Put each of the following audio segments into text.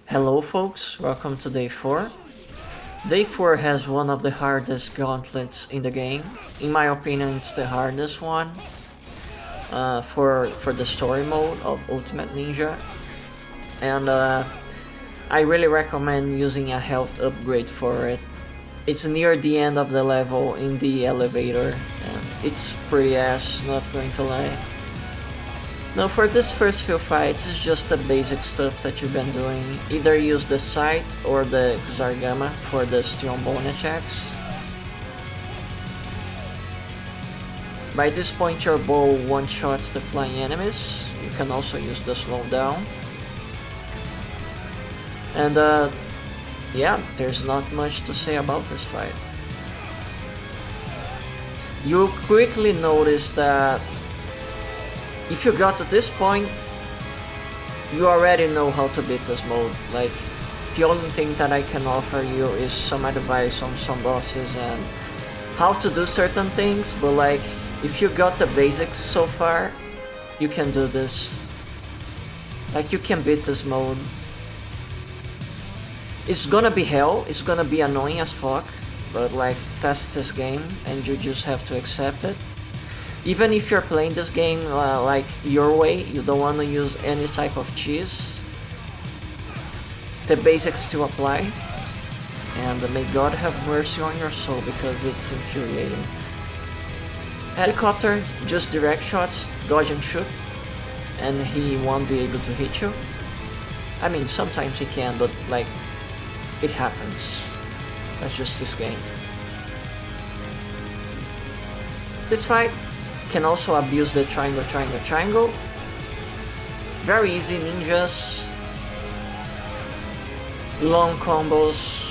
Hello folks, welcome to day 4. Day 4 has one of the hardest gauntlets in the game. In my opinion, it's the hardest one for the story mode of Ultimate Ninja. And I really recommend using a health upgrade for it. It's near the end of the level in the elevator and it's pretty ass, not going to lie. Now for this first few fights, it's just the basic stuff that you've been doing. Either use the Scythe or the Zargama for the steel bone attacks. By this point your bow one-shots the flying enemies. You can also use the slowdown. And yeah, there's not much to say about this fight. You'll quickly notice that if you got to this point, you already know how to beat this mode. Like, the only thing that I can offer you is some advice on some bosses and how to do certain things, but like, if you got the basics so far, you can do this. Like, you can beat this mode. It's gonna be hell, it's gonna be annoying as fuck, but like, that's this game and you just have to accept it. Even if you're playing this game like your way, you don't want to use any type of cheese, the basics still apply, and may God have mercy on your soul because it's infuriating. Helicopter, just direct shots, dodge and shoot, and he won't be able to hit you. I mean, sometimes he can, but like, it happens. That's just this game. This fight can also abuse the triangle. Very easy ninjas. Long combos.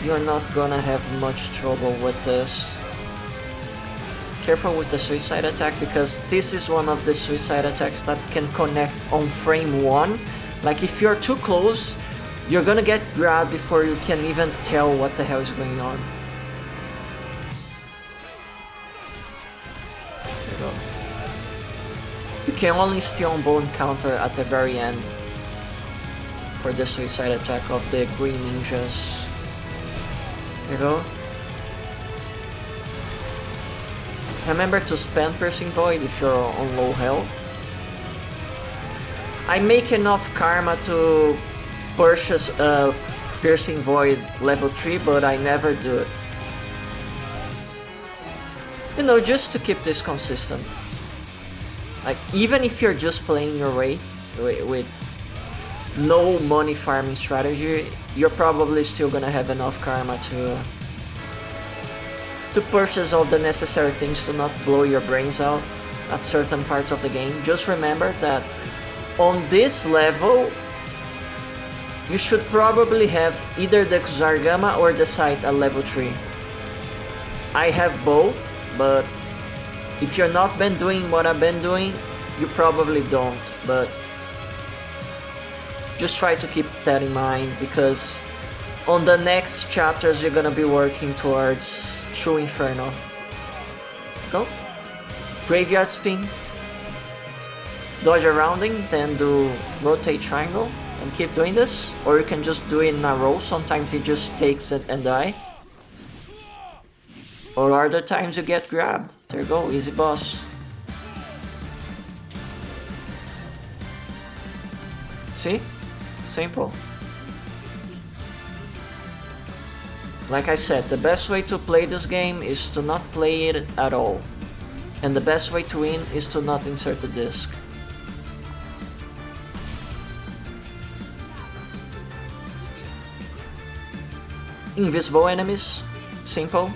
You're not gonna have much trouble with this. Careful with the suicide attack because this is one of the suicide attacks that can connect on frame 1. Like if you're too close, you're gonna get grabbed before you can even tell what the hell is going on. You can only steel bone counter at the very end for the suicide attack of the green ninjas. There you go. Remember to spam Piercing Void if you're on low health. I make enough karma to purchase a Piercing Void level 3, but I never do it. You know, just to keep this consistent. Like, even if you're just playing your way with no money farming strategy, you're probably still gonna have enough karma to purchase all the necessary things to not blow your brains out at certain parts of the game. Just remember that on this level, you should probably have either the Zargama or the Scythe at level 3. I have both, but if you're not been doing what I've been doing, you probably don't, but just try to keep that in mind because on the next chapters you're gonna be working towards True Inferno. Go. Graveyard Spin. Dodge a rounding, then do rotate triangle and keep doing this, or you can just do it in a row. Sometimes he just takes it and die. Or other times you get grabbed. There you go, easy boss. See? Simple. Like I said, the best way to play this game is to not play it at all. And the best way to win is to not insert the disc. Invisible enemies, simple.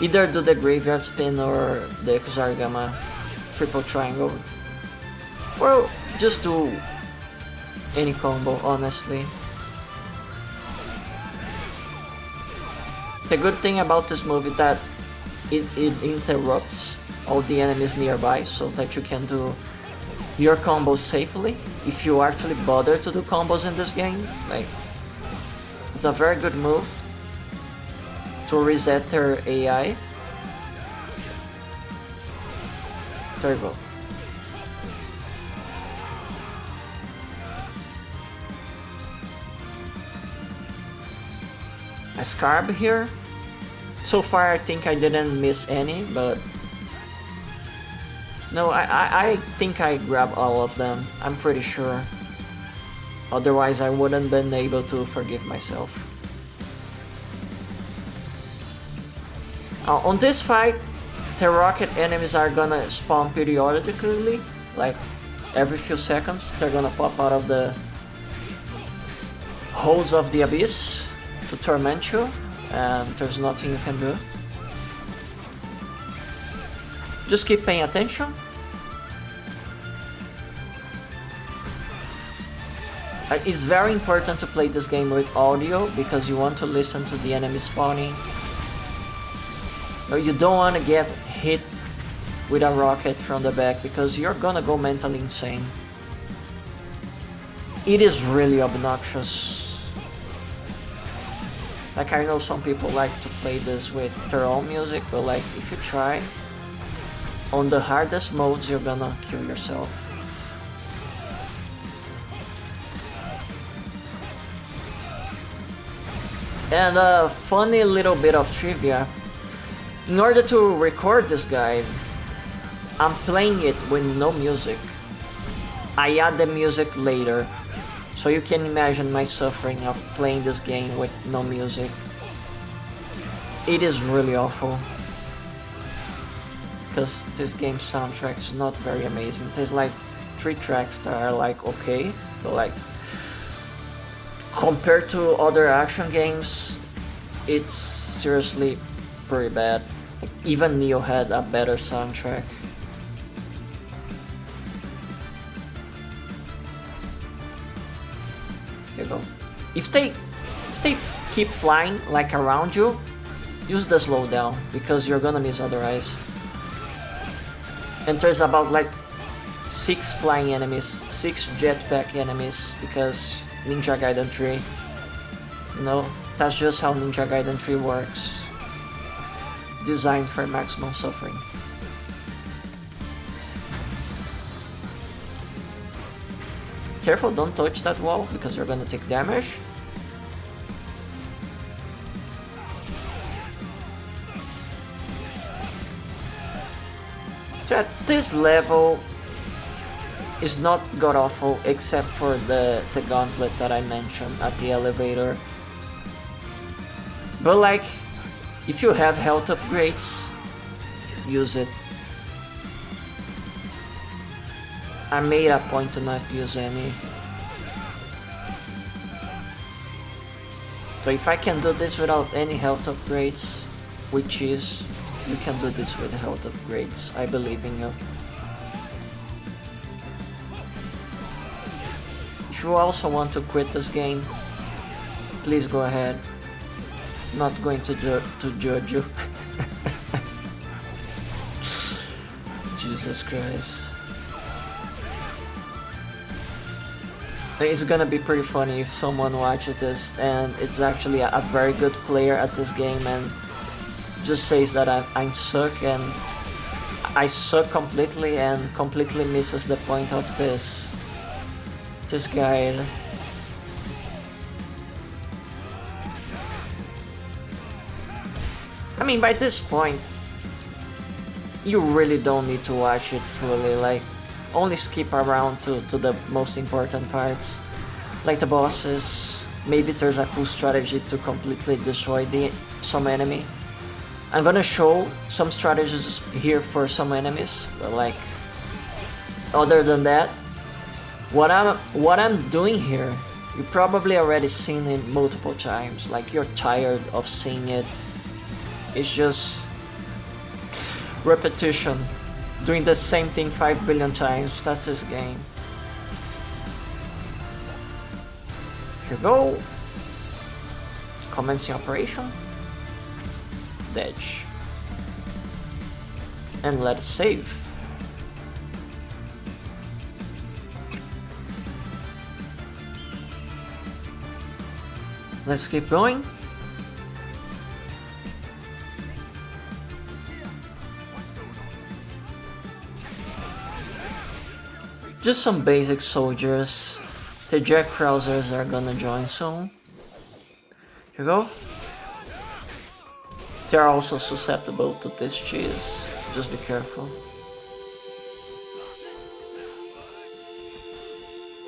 Either do the graveyard spin or the Zargama triple triangle. Well, just do any combo, honestly. The good thing about this move is that it interrupts all the enemies nearby so that you can do your combos safely if you actually bother to do combos in this game. Like, it's a very good move to reset their AI. There you go. Scarab here. So far I think I didn't miss any, but no, I think I grabbed all of them, I'm pretty sure. Otherwise I wouldn't been able to forgive myself. On this fight, the rocket enemies are gonna spawn periodically, like every few seconds. They're gonna pop out of the holes of the abyss to torment you, and there's nothing you can do. Just keep paying attention. It's very important to play this game with audio because you want to listen to the enemy spawning. You don't want to get hit with a rocket from the back because you're gonna go mentally insane. It is really obnoxious. Like, I know some people like to play this with their own music, but like, if you try, on the hardest modes you're gonna kill yourself. And a funny little bit of trivia. In order to record this guide, I'm playing it with no music. I add the music later, so you can imagine my suffering of playing this game with no music. It is really awful. Because this game's soundtrack is not very amazing. There's like 3 tracks that are like okay, but like compared to other action games, it's seriously pretty bad. Like, even Neo had a better soundtrack. Here you go. If they keep flying like around you, use the slowdown because you're gonna miss otherwise. And there's about like 6 flying enemies, 6 jetpack enemies because Ninja Gaiden 3. You know, that's just how Ninja Gaiden 3 works. Designed for maximum suffering. Careful, don't touch that wall because you're gonna take damage. So at this level is not god awful except for the gauntlet that I mentioned at the elevator. But like, if you have health upgrades, use it. I made a point to not use any. So if I can do this without any health upgrades, which is, you can do this with health upgrades. I believe in you. If you also want to quit this game, please go ahead. Not going to judge you. Jesus Christ. It's gonna be pretty funny if someone watches this and it's actually a very good player at this game and just says that I suck and I suck completely and completely misses the point of this guide. I mean, by this point, you really don't need to watch it fully, like, only skip around to the most important parts, like the bosses. Maybe there's a cool strategy to completely destroy some enemy. I'm gonna show some strategies here for some enemies, but like, other than that, what I'm doing here, you probably already seen it multiple times, like you're tired of seeing it. It's just repetition, doing the same thing 5 billion times. That's this game. Here we go. Commencing operation. Dash. And let's save. Let's keep going. Just some basic soldiers. The Jack Krausers are gonna join soon. Here we go. they're also susceptible to this cheese. Just be careful.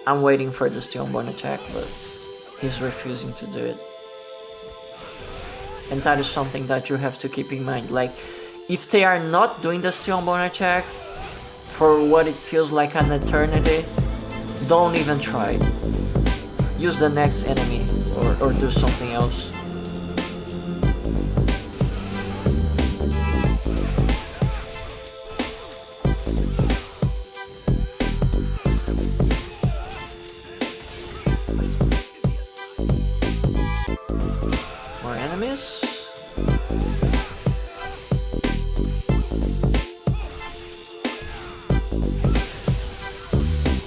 I'm waiting for the Stillborn attack, but he's refusing to do it. And that is something that you have to keep in mind. Like, if they are not doing the Stillborn attack for what it feels like an eternity, don't even try. Use the next enemy or do something else. More enemies.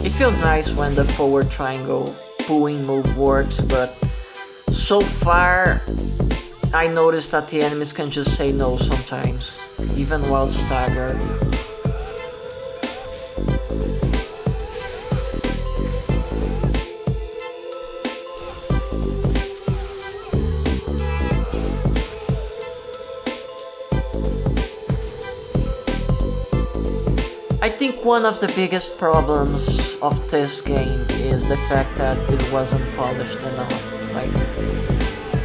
It feels nice when the forward triangle pulling move works, but so far I noticed that the enemies can just say no sometimes, even while staggered. I think one of the biggest problems of this game is the fact that it wasn't polished enough. Like,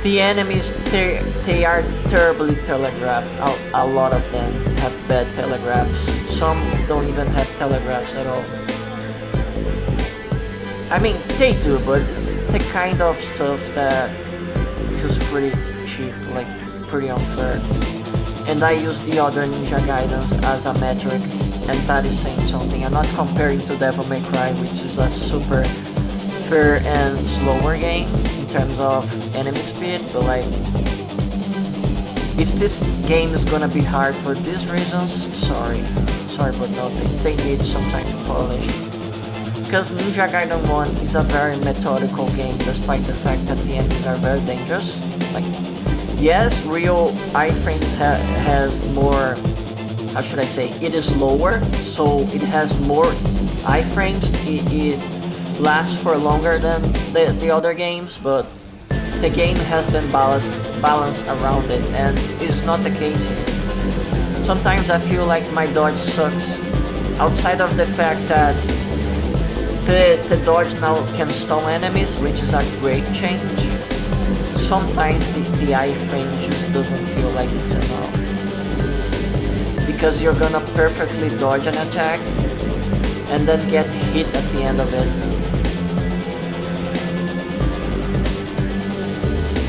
the enemies, they are terribly telegraphed. A lot of them have bad telegraphs. Some don't even have telegraphs at all. I mean, they do, but it's the kind of stuff that feels pretty cheap, like pretty unfair. And I use the other Ninja Gaidens as a metric, and that is saying something. I'm not comparing to Devil May Cry, which is a super fair and slower game in terms of enemy speed, but like, if this game is gonna be hard for these reasons, sorry, but no, they need some time to polish. Because Ninja Gaiden 1 is a very methodical game, despite the fact that the enemies are very dangerous. Like, yes, real iframes has more, how should I say, it is lower, so it has more iframes, it lasts for longer than the other games, but the game has been balanced around it, and it's not the case here. Sometimes I feel like my dodge sucks, outside of the fact that the dodge now can stun enemies, which is a great change. Sometimes the iframe just doesn't feel like it's enough, because you're gonna perfectly dodge an attack and then get hit at the end of it.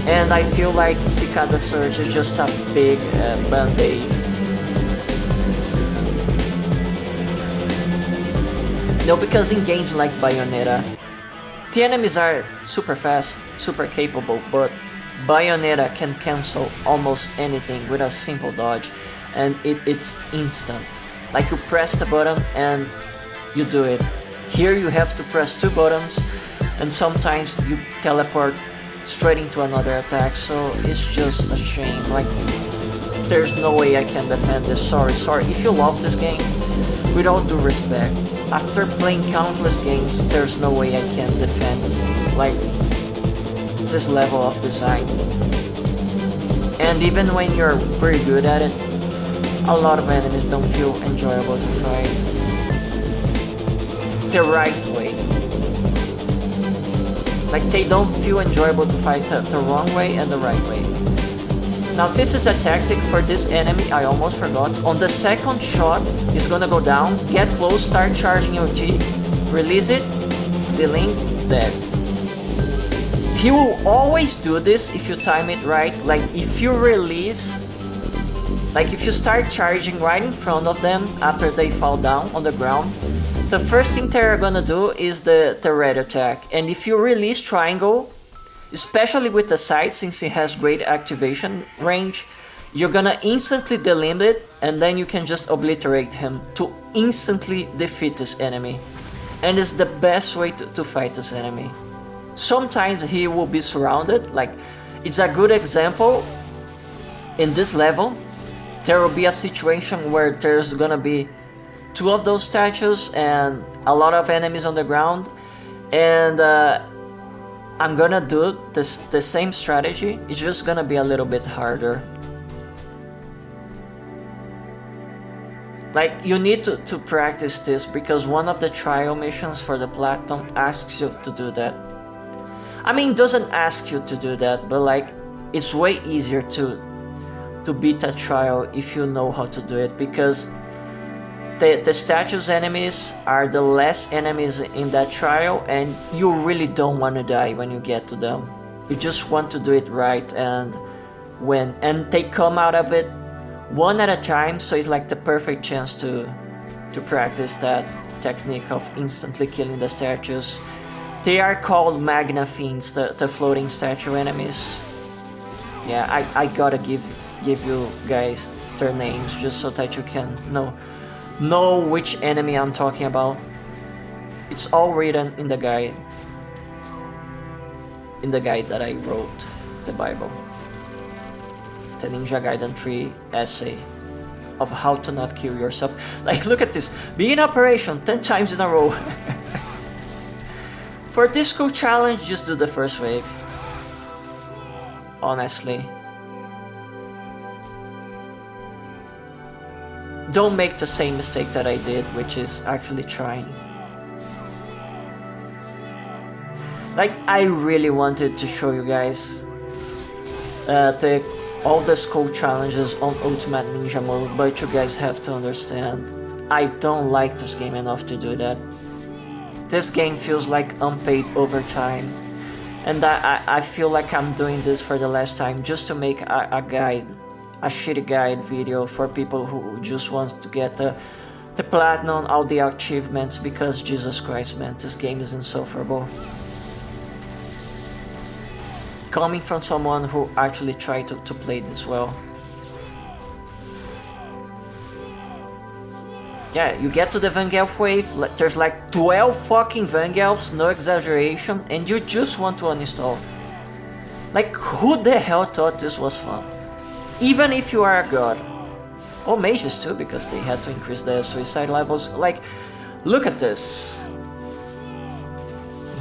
And I feel like Cicada Surge is just a big band-aid. No, because in games like Bayonetta, the enemies are super fast, super capable, but Bayonetta can cancel almost anything with a simple dodge, and it's instant. Like, you press the button and you do it. Here you have to press 2 buttons, and sometimes you teleport straight into another attack, so it's just a shame. Like, there's no way I can defend this. Sorry. If you love this game, with all due respect, after playing countless games, there's no way I can defend, like, this level of design. And even when you're pretty good at it, a lot of enemies don't feel enjoyable to fight the right way. Like, they don't feel enjoyable to fight the wrong way and the right way. Now, this is a tactic for this enemy, I almost forgot. On the second shot, he's gonna go down, get close, start charging your T, release it, the link, dead. He will always do this if you time it right. Like, if you release, like if you start charging right in front of them after they fall down on the ground, the first thing they're gonna do is the red attack. And if you release triangle, especially with the side, since it has great activation range, you're gonna instantly delimit it, and then you can just obliterate him to instantly defeat this enemy. And it's the best way to fight this enemy. Sometimes he will be surrounded, like, it's a good example in this level. There will be a situation where there's gonna be 2 of those statues and a lot of enemies on the ground, and I'm gonna do the same strategy. It's just gonna be a little bit harder. Like, you need to practice this, because one of the trial missions for the Platinum asks you to do that. I mean, doesn't ask you to do that, but like, it's way easier to beat a trial if you know how to do it, because the statues enemies are the last enemies in that trial, and you really don't want to die when you get to them. You just want to do it right and win, and they come out of it one at a time, so it's like the perfect chance to practice that technique of instantly killing the statues. They are called Magna Fiends, the floating statue enemies. Yeah, I gotta give you guys their names just so that you can know which enemy I'm talking about. It's all written in the guide. In the guide that I wrote, the Bible. The Ninja Gaiden 3 essay of how to not kill yourself. Like, look at this. Begin operation 10 times in a row. For this cool challenge, just do the first wave. Honestly. Don't make the same mistake that I did, which is actually trying. Like, I really wanted to show you guys all the skull challenges on Ultimate Ninja mode, but you guys have to understand, I don't like this game enough to do that. This game feels like unpaid overtime, and I feel like I'm doing this for the last time just to make a guide, a shitty guide video for people who just want to get the platinum, all the achievements, because Jesus Christ, man, this game is insufferable. Coming from someone who actually tried to play this well. Yeah, you get to the Vangelf wave, there's like 12 fucking Vangelfs, no exaggeration, and you just want to uninstall. Like, who the hell thought this was fun? Even if you are a god. Oh, mages too, because they had to increase the suicide levels. Like, look at this.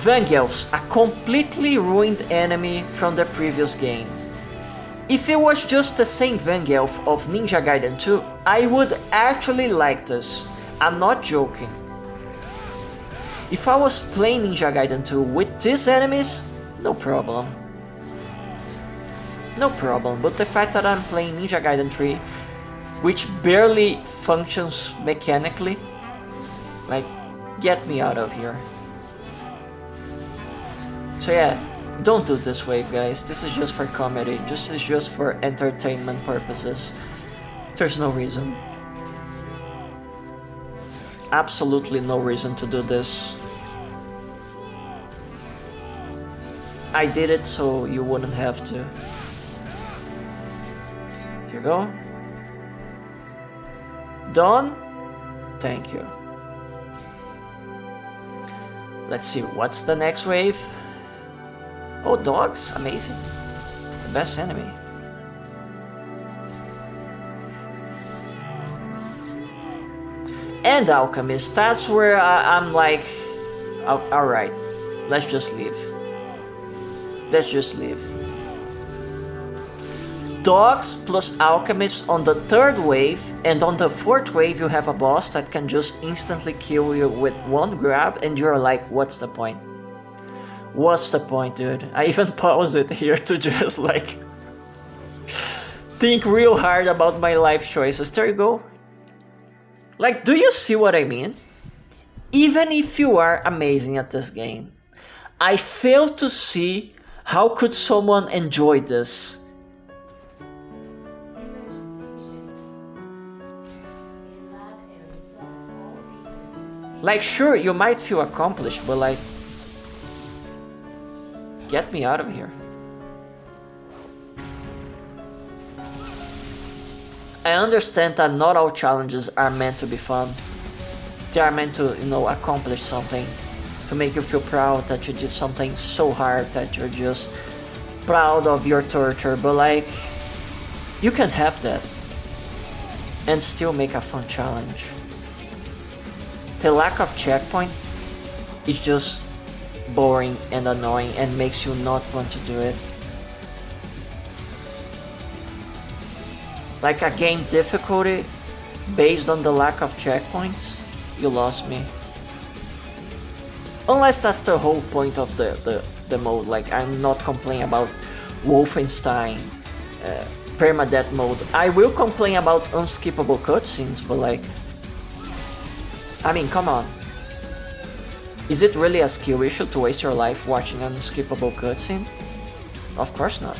Vangelfs, a completely ruined enemy from the previous game. If it was just the same Vangelf of Ninja Gaiden 2, I would actually like this. I'm not joking. If I was playing Ninja Gaiden 2 with these enemies, no problem. No problem, but the fact that I'm playing Ninja Gaiden 3, which barely functions mechanically, like, get me out of here. So yeah, don't do this wave, guys. This is just for comedy. This is just for entertainment purposes. There's no reason. Absolutely no reason to do this. I did it so you wouldn't have to. Here you go. Done? Thank you. Let's see, what's the next wave? Oh, dogs, amazing. The best enemy. And alchemist, that's where I'm like, alright, let's just leave. Let's just leave. Dogs plus alchemists on the third wave, and on the fourth wave you have a boss that can just instantly kill you with one grab, and you're like, what's the point? What's the point, dude? I even paused it here to just like think real hard about my life choices. There you go. Like, do you see what I mean? Even if you are amazing at this game, I fail to see how could someone enjoy this. Like, sure, you might feel accomplished, but like, get me out of here. I understand that not all challenges are meant to be fun. They are meant to, accomplish something. To make you feel proud that you did something so hard that you're just proud of your torture. But like, you can have that and still make a fun challenge. The lack of checkpoint is just boring and annoying and makes you not want to do it. Like, a game difficulty based on the lack of checkpoints, you lost me. Unless that's the whole point of the mode. Like, I'm not complaining about Wolfenstein permadeath mode. I will complain about unskippable cutscenes, but like, I mean, come on. Is it really a skill issue to waste your life watching an unskippable cutscene? Of course not.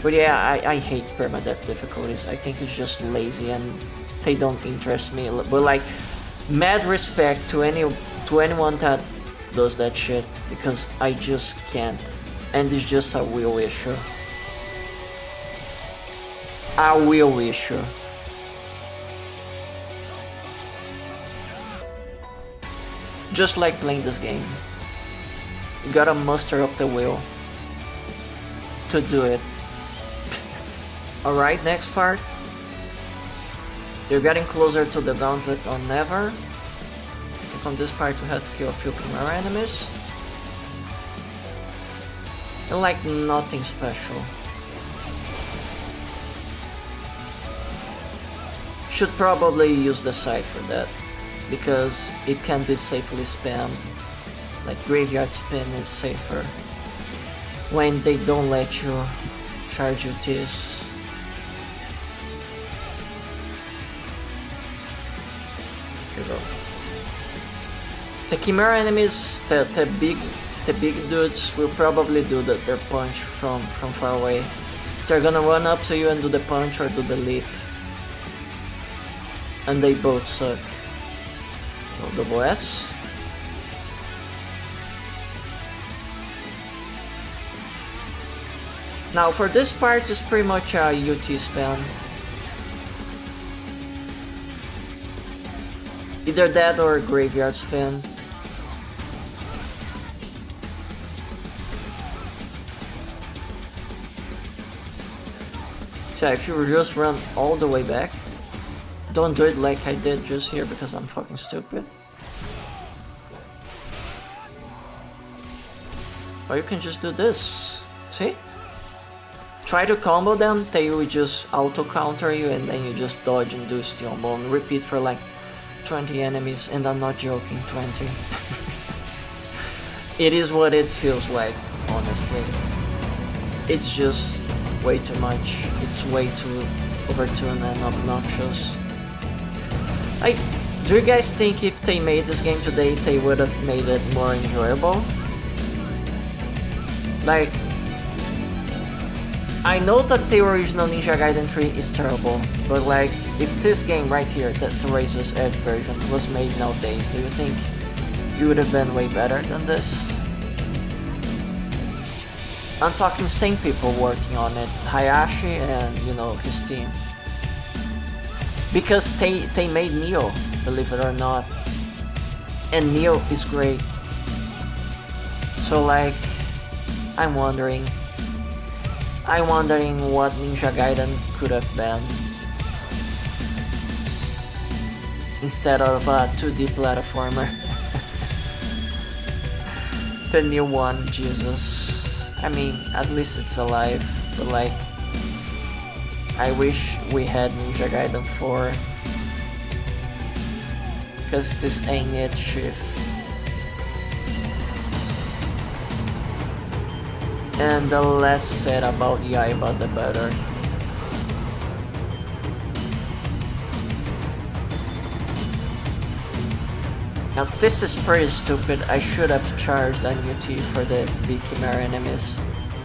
But yeah, I hate permadeath difficulties. I think it's just lazy and they don't interest me. But like, mad respect to anyone that does that shit, because I just can't. And it's just a will issue. A will issue. Just like playing this game. You gotta muster up the will to do it. Alright, next part. They're getting closer to the gauntlet on Never. I think on this part we have to kill a few Chimera enemies. And like, nothing special. Should probably use the scythe for that, because it can be safely spammed. Like, graveyard spin is safer when they don't let you charge your Ts. Here we go. The Chimera enemies, the big dudes, will probably do their punch from far away. They're gonna run up to you and do the punch or do the leap. And they both suck. So, double S. Now for this part, it's pretty much a UT spam. Either that or graveyard spin. So if you just run all the way back, don't do it like I did just here because I'm fucking stupid. Or you can just do this. See? Try to combo them, they will just auto counter you and then you just dodge and do steel bone. Repeat for like 20 enemies, and I'm not joking, 20. It is what it feels like, honestly. It's just way too much. It's way too overtuned and obnoxious. Do you guys think if they made this game today, they would have made it more enjoyable? Like, I know that the original Ninja Gaiden 3 is terrible, but like, if this game right here, the Razor's Edge version, was made nowadays, do you think it would have been way better than this? I'm talking same people working on it, Hayashi and, you know, his team. Because they made Neo, believe it or not. And Neo is great. So like, I'm wondering what Ninja Gaiden could have been instead of a 2D platformer. The new one, Jesus. I mean, at least it's alive, but like, I wish we had Ninja Gaiden 4, because this ain't it shit. And the less said about Yaiba, the better. Now this is pretty stupid. I should have charged an UT for the big Chimera enemies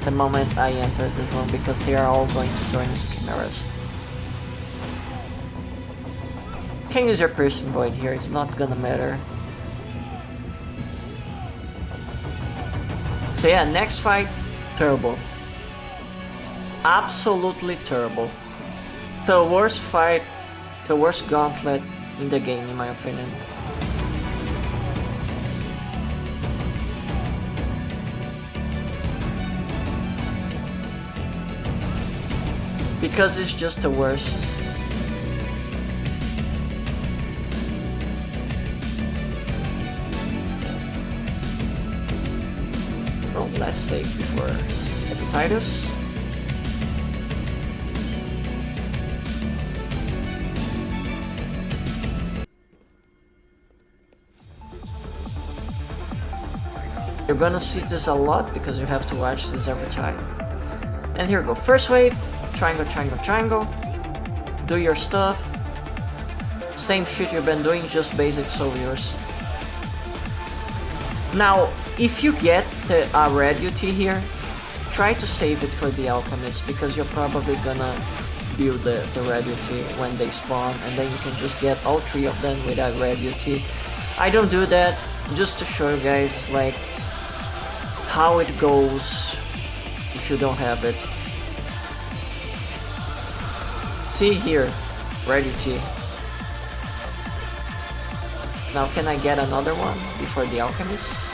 the moment I entered this room, because they are all going to turn into Chimeras. You can use your Piercing Void here, it's not gonna matter. So yeah, next fight, terrible. Absolutely terrible. The worst fight, the worst gauntlet in the game in my opinion. Because it's just the worst. Oh, less safe before Hepatitis. You're gonna see this a lot because you have to watch this every time. And here we go. First wave, triangle, triangle, triangle. Do your stuff. Same shit you've been doing, just basic soldiers. Now, if you get a red UT here, try to save it for the alchemist because you're probably gonna build the red UT when they spawn, and then you can just get all 3 of them with a red UT. I don't do that, just to show you guys like how it goes if you don't have it. See here, red UT. Now can I get another one before the alchemist?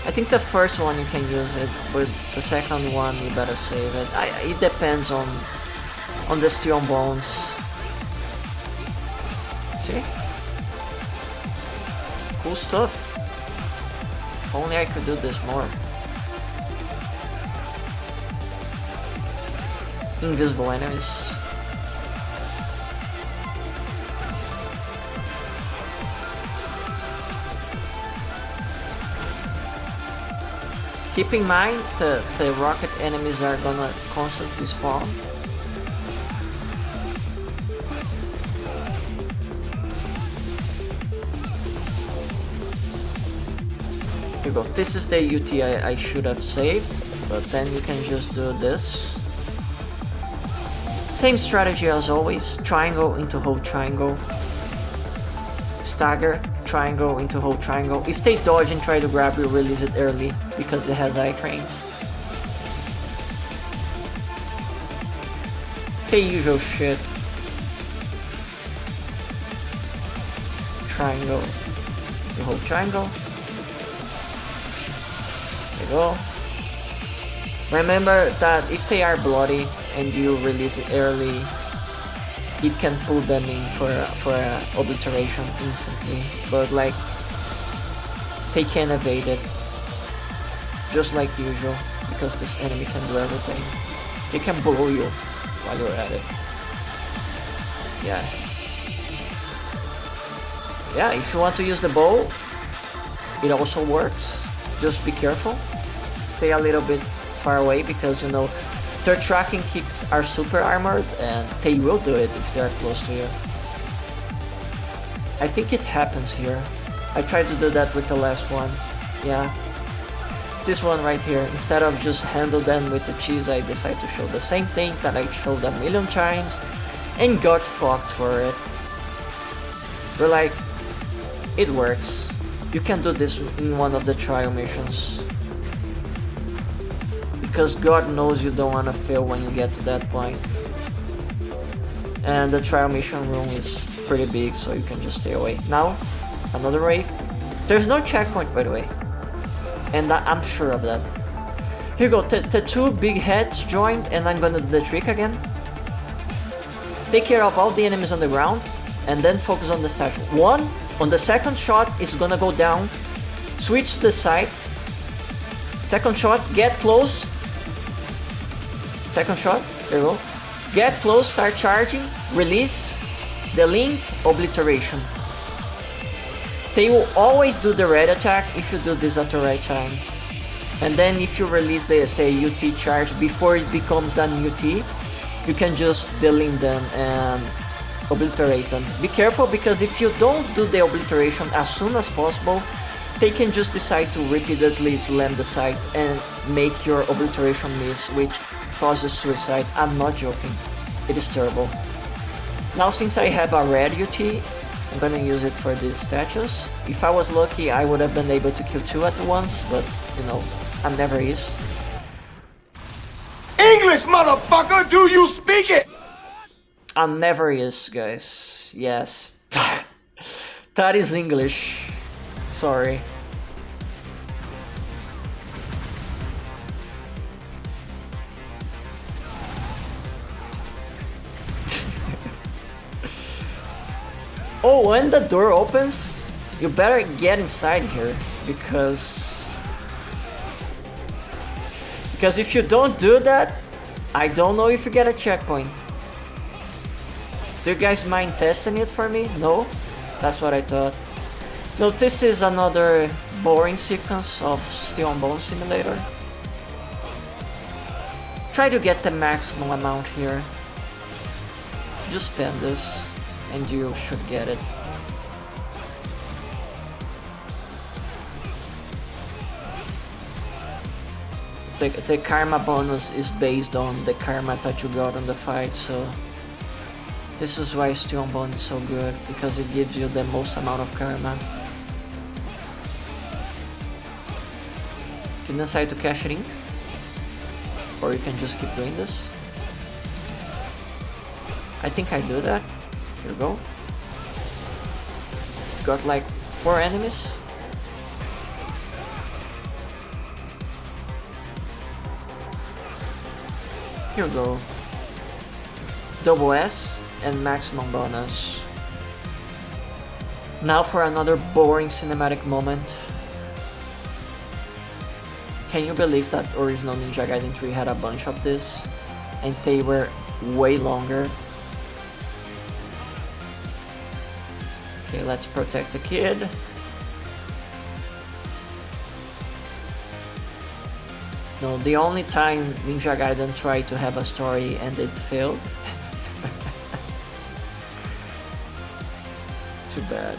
I think the first one you can use it, but the second one you better save it. It depends on the steel bones. See? Cool stuff. If only I could do this more. Invisible enemies. Keep in mind the rocket enemies are gonna constantly spawn. Here you go. This is the UT I should have saved, but then you can just do this. Same strategy as always, triangle into hold triangle. Stagger, triangle into hold triangle. If they dodge and try to grab you, release it early because it has iframes. The usual shit. Triangle to hold triangle. There you go. Remember that if they are bloody and you release it early, it can pull them in for a obliteration instantly, but like they can evade it just like usual because this enemy can do everything. They can blow you while you're at it. Yeah, if you want to use the bow, it also works. Just be careful. Stay a little bit far away because you know their tracking kicks are super armored and they will do it if they are close to you. I think it happens here. I tried to do that with the last one. Yeah. This one right here, instead of just handle them with the cheese, I decided to show the same thing that I showed a million times and got fucked for it. But like, it works. You can do this in one of the trial missions. Because God knows you don't want to fail when you get to that point. And the trial mission room is pretty big, so you can just stay away. Now, another wave. There's no checkpoint, by the way. And I'm sure of that. Here you go, the 2 big heads joined, and I'm gonna do the trick again. Take care of all the enemies on the ground, and then focus on the statue. 1, on the second shot, it's gonna go down. Switch to the side. Second shot, get close. Second shot, there you go. Get close, start charging, release, the link, obliteration. They will always do the red attack if you do this at the right time. And then if you release the UT charge before it becomes an UT, you can just delink them and obliterate them. Be careful because if you don't do the obliteration as soon as possible, they can just decide to repeatedly slam the site and make your obliteration miss, which causes suicide. I'm not joking. It is terrible. Now since I have a red UT, I'm gonna use it for these statues. If I was lucky, I would have been able to kill 2 at once, but you know, I'm never is. English, motherfucker! Do you speak it? I'm never is, guys. Yes. That is English. Sorry. Oh, when the door opens, you better get inside here because if you don't do that, I don't know if you get a checkpoint. Do you guys mind testing it for me? No? That's what I thought. Now this is another boring sequence of Steel and Bone Simulator. Try to get the maximum amount here. Just spend this and you should get it. The karma bonus is based on the karma that you got on the fight, so this is why Steel and Bone is so good, because it gives you the most amount of karma. You can decide to cash it in, or you can just keep doing this. I think I do that. Here we go. Got like 4 enemies. Here we go. Double S and maximum bonus. Now for another boring cinematic moment. Can you believe that original Ninja Gaiden 3 had a bunch of this? And they were way longer. Okay, let's protect the kid. No, the only time Ninja Gaiden tried to have a story and it failed. Too bad.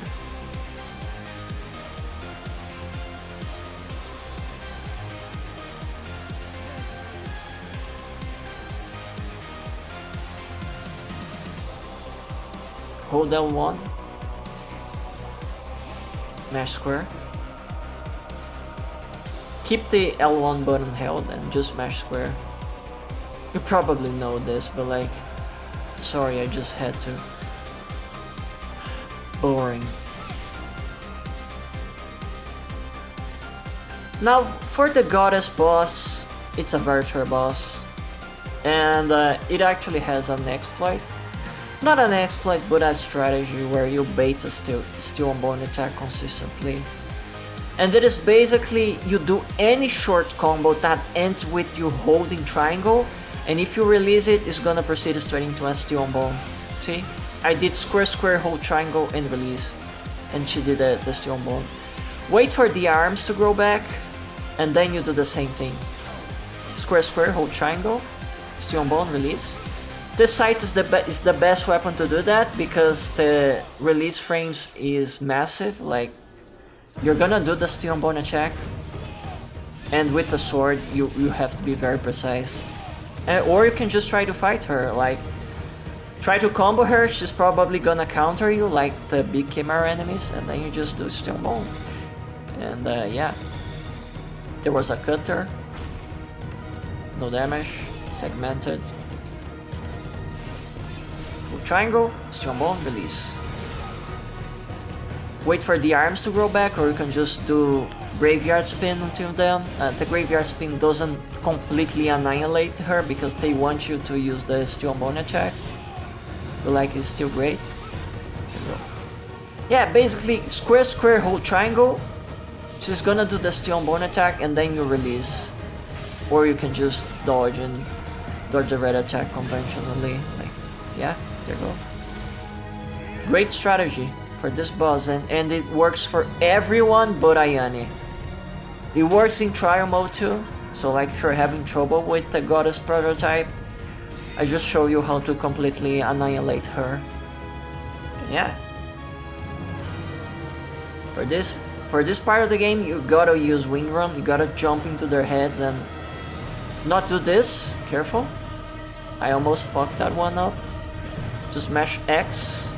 Hold L1. Mash square. Keep the L1 button held and just mash square. You probably know this, but like, sorry, I just had to. Boring. Now, for the goddess boss, it's a very fair boss. And it actually has an exploit. Not an exploit, but a strategy where you bait a steel and bone attack consistently. And it is basically, you do any short combo that ends with you holding triangle, and if you release it, it's gonna proceed straight into a steel and bone. See? I did square square hold triangle and release, and she did the steel and bone. Wait for the arms to grow back, and then you do the same thing. Square square hold triangle, steel and bone, release. This scythe is the best weapon to do that, because the release frames is massive. Like, you're gonna do the steel and bone attack, and with the sword you have to be very precise. Or you can just try to fight her, like try to combo her. She's probably gonna counter you like the big Chimera enemies, and then you just do steel and bone. And yeah, there was a cutter, no damage, segmented. Triangle, steel and bone, release. Wait for the arms to grow back, or you can just do graveyard spin until then. The graveyard spin doesn't completely annihilate her because they want you to use the steel and bone attack, but like it's still great. Yeah, basically square square hold triangle. She's gonna do the steel and bone attack and then you release, or you can just dodge the red attack conventionally. Like, yeah, there you go. Great strategy for this boss, and it works for everyone but Ayane. It works in trial mode too, so like if you're having trouble with the goddess prototype, I just show you how to completely annihilate her. And yeah. For this part of the game, you gotta use wing run, you gotta jump into their heads and not do this. Careful. I almost fucked that one up. Just mash X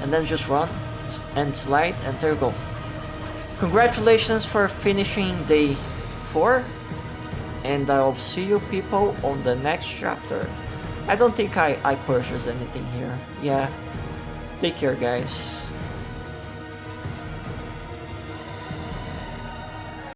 and then just run and slide, and there you go. Congratulations for finishing day 4, and I'll see you people on the next chapter. I don't think I purchased anything here. Yeah, take care guys.